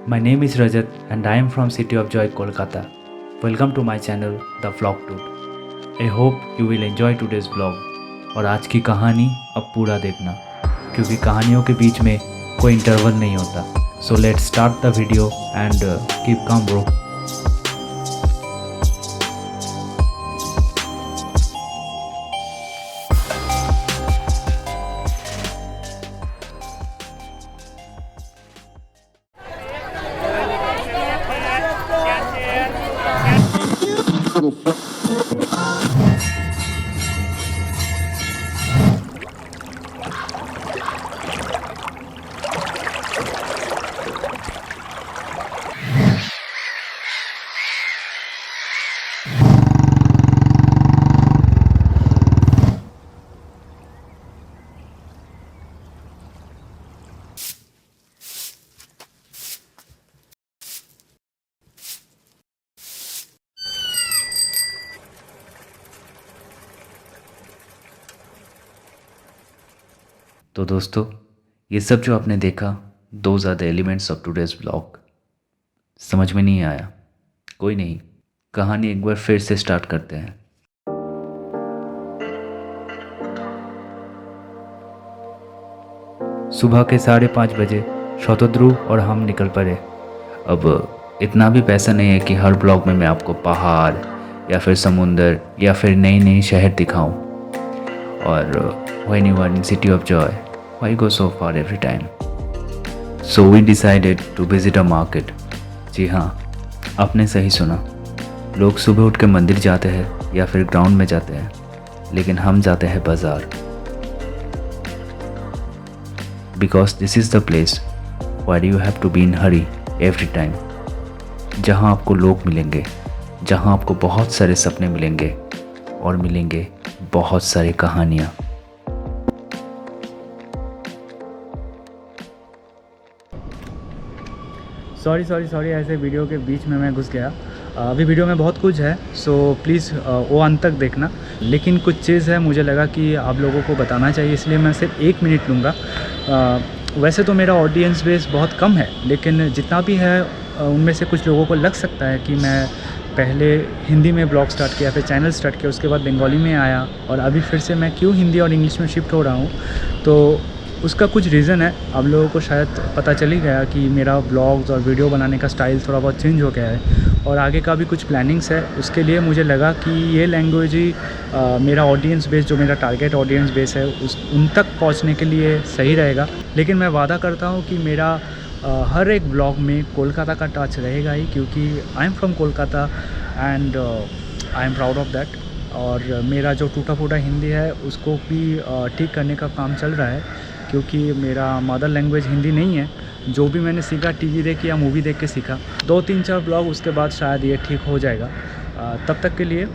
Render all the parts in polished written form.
My name is Rajat and I am from City of Joy, Kolkata. Welcome to my channel, The Vlog Dude. I hope you will enjoy today's vlog और आज की कहानी अब पूरा देखना क्योंकि कहानियों के बीच में कोई इंटरवल नहीं होता. So let's start the video and keep calm bro. तो दोस्तों, ये सब जो आपने देखा, those are the elements of today's blog. समझ में नहीं आया? कोई नहीं, कहानी एक बार फिर से स्टार्ट करते हैं. सुबह के 5:30 बजे शतद्रु और हम निकल पड़े. अब इतना भी पैसा नहीं है कि हर ब्लॉग में मैं आपको पहाड़ या फिर समुंदर या फिर नई नई शहर दिखाऊं. और when you are in City of Joy, why go so far every time? So we decided to visit a market. जी हाँ, आपने सही सुना. लोग सुबह उठ के मंदिर जाते हैं या फिर ग्राउंड में जाते हैं, लेकिन हम जाते हैं बाज़ार. Because this is the place where you have to be in hurry every time. जहाँ आपको लोग मिलेंगे, जहाँ आपको बहुत सारे सपने मिलेंगे और मिलेंगे बहुत सारी कहानियाँ. सॉरी ऐसे वीडियो के बीच में मैं घुस गया. अभी वीडियो में बहुत कुछ है, सो प्लीज़ वो अंत तक देखना. लेकिन कुछ चीज़ है मुझे लगा कि आप लोगों को बताना चाहिए, इसलिए मैं सिर्फ 1 मिनट लूँगा. वैसे तो मेरा ऑडियंस बेस बहुत कम है, लेकिन जितना भी है उनमें से कुछ लोगों को लग सकता है कि मैं पहले हिंदी में ब्लॉग स्टार्ट किया, फिर चैनल स्टार्ट किया, उसके बाद बंगाली में आया और अभी फिर से मैं क्यों हिंदी और इंग्लिश में शिफ्ट हो रहा हूँ. तो उसका कुछ रीज़न है. आप लोगों को शायद पता चल ही गया कि मेरा ब्लॉग्स और वीडियो बनाने का स्टाइल थोड़ा बहुत चेंज हो गया है और आगे का भी कुछ प्लानिंग्स है. उसके लिए मुझे लगा कि ये लैंग्वेज ही मेरा ऑडियंस बेस, जो मेरा टारगेट ऑडियंस बेस है, उन तक पहुंचने के लिए सही रहेगा. लेकिन मैं वादा करता हूं कि मेरा हर एक ब्लॉग में कोलकाता का टच रहेगा ही, क्योंकि I am from Kolkata and I am proud of that. और मेरा जो टूटा फूटा हिंदी है उसको भी ठीक करने का काम चल रहा है, क्योंकि मेरा मदर लैंग्वेज हिंदी नहीं है. जो भी मैंने सीखा टीवी देख के या मूवी देख के सीखा. 2-3-4 ब्लॉग उसके बाद शायद ये ठीक हो जाएगा. तब तक के लिए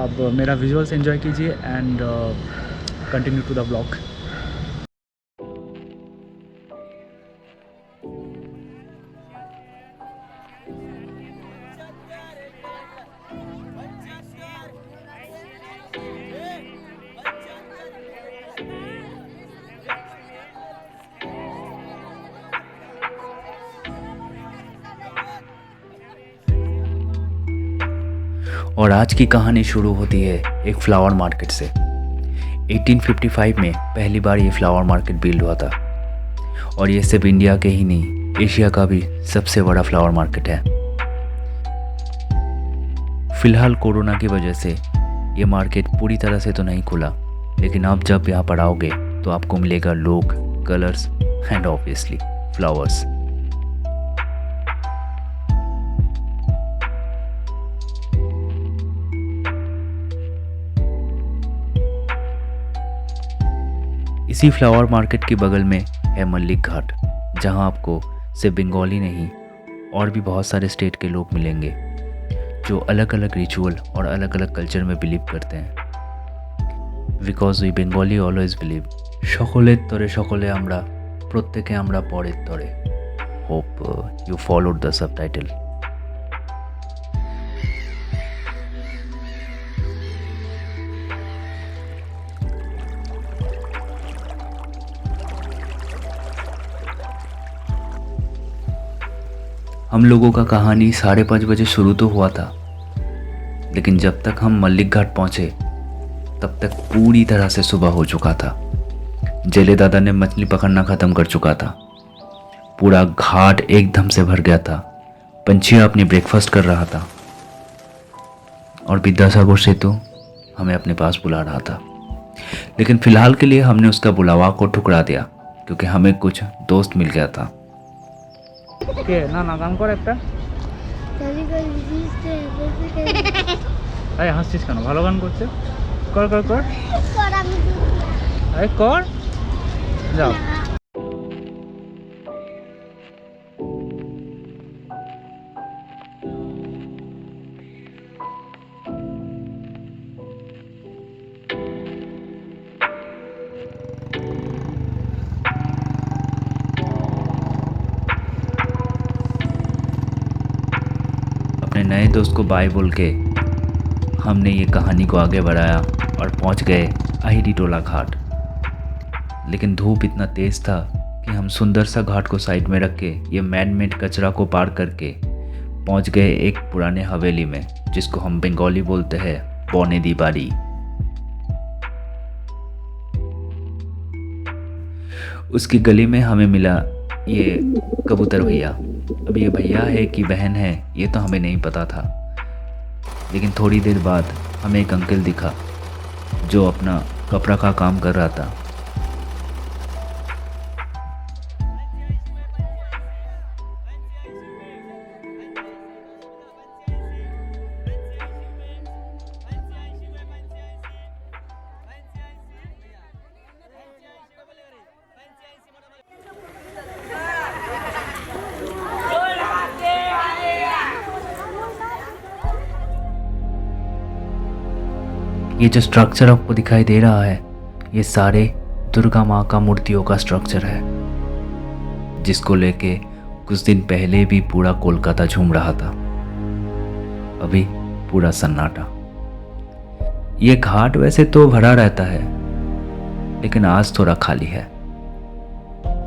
आप मेरा विजुअल्स एंजॉय कीजिए and continue to the blog. और आज की कहानी शुरू होती है एक फ्लावर मार्केट से. 1855 में पहली बार ये फ्लावर मार्केट बिल्ड हुआ था और ये सिर्फ इंडिया के ही नहीं, एशिया का भी सबसे बड़ा फ्लावर मार्केट है. फिलहाल कोरोना की वजह से ये मार्केट पूरी तरह से तो नहीं खुला, लेकिन आप जब यहाँ पर आओगे तो आपको मिलेगा लोग, कलर्स एंड ऑब्वियसली फ्लावर्स. इसी फ्लावर मार्केट के बगल में है मल्लिक घाट, जहां आपको सिर्फ बंगाली नहीं और भी बहुत सारे स्टेट के लोग मिलेंगे जो अलग अलग रिचुअल और अलग अलग कल्चर में बिलीव करते हैं. Because we Bengali always believe সকলের তরে সকলে আমরা, প্রত্যেকে আমরা পরের তরে. Hope you followed the subtitle. हम लोगों का कहानी 5:30 बजे शुरू तो हुआ था, लेकिन जब तक हम मल्लिक घाट पहुंचे तब तक पूरी तरह से सुबह हो चुका था। जेले दादा ने मछली पकड़ना ख़त्म कर चुका था। पूरा घाट एकदम से भर गया था। पंछियाँ अपनी ब्रेकफास्ट कर रहा था और विद्यासागर सेतु हमें अपने पास बुला रहा था। लेकिन फ़िलहाल के लिए हमने उसका बुलावा को ठुकरा दिया क्योंकि हमें कुछ दोस्त मिल गया था। ना गान कर एक হাসছিস কেন? ভালো গান করছে, কর কর কর, আরে কর, যাও। अपने नए दोस्त को बाय बोल के हमने ये कहानी को आगे बढ़ाया और पहुंच गए आहिरी टोला घाट। लेकिन धूप इतना तेज़ था कि हम सुंदर सा घाट को साइड में रख के ये मैन मेड कचरा को पार करके पहुंच गए एक पुराने हवेली में, जिसको हम बंगाली बोलते हैं पौने दी बाड़ी। उसकी गली में हमें मिला ये कबूतर भैया। अब ये भैया है कि बहन है ये तो हमें नहीं पता था, लेकिन थोड़ी देर बाद हमें एक अंकल दिखा जो अपना कपड़ा का काम कर रहा था। ये जो स्ट्रक्चर आपको दिखाई दे रहा है ये सारे दुर्गा माँ का मूर्तियों का स्ट्रक्चर है, जिसको लेके कुछ दिन पहले भी पूरा कोलकाता झूम रहा था। अभी पूरा सन्नाटा। ये घाट वैसे तो भरा रहता है, लेकिन आज थोड़ा खाली है,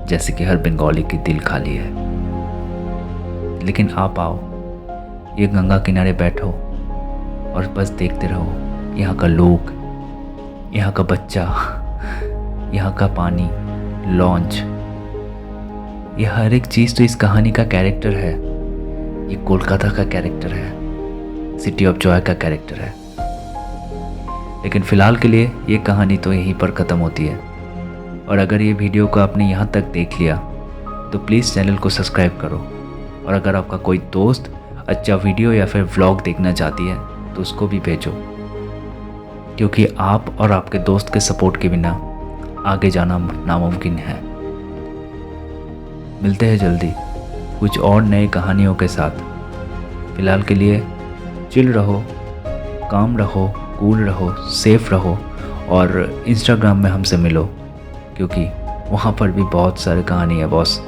जैसे कि हर बंगाली की दिल खाली है। लेकिन आप आओ, ये गंगा किनारे बैठो और बस देखते रहो। यहाँ का लोग, यहाँ का बच्चा, यहाँ का पानी, लॉन्च, ये हर एक चीज़ तो इस कहानी का कैरेक्टर है। ये कोलकाता का कैरेक्टर है, सिटी ऑफ जॉय का कैरेक्टर है। लेकिन फ़िलहाल के लिए ये कहानी तो यहीं पर ख़त्म होती है। और अगर ये वीडियो को आपने यहाँ तक देख लिया तो प्लीज़ चैनल को सब्सक्राइब करो। और अगर आपका कोई दोस्त अच्छा वीडियो या फिर व्लॉग देखना चाहती है तो उसको भी भेजो, क्योंकि आप और आपके दोस्त के सपोर्ट के बिना आगे जाना नामुमकिन है। मिलते हैं जल्दी कुछ और नए कहानियों के साथ। फ़िलहाल के लिए चिल रहो, काम रहो, कूल रहो, सेफ रहो और इंस्टाग्राम में हमसे मिलो, क्योंकि वहाँ पर भी बहुत सारी कहानी है बॉस।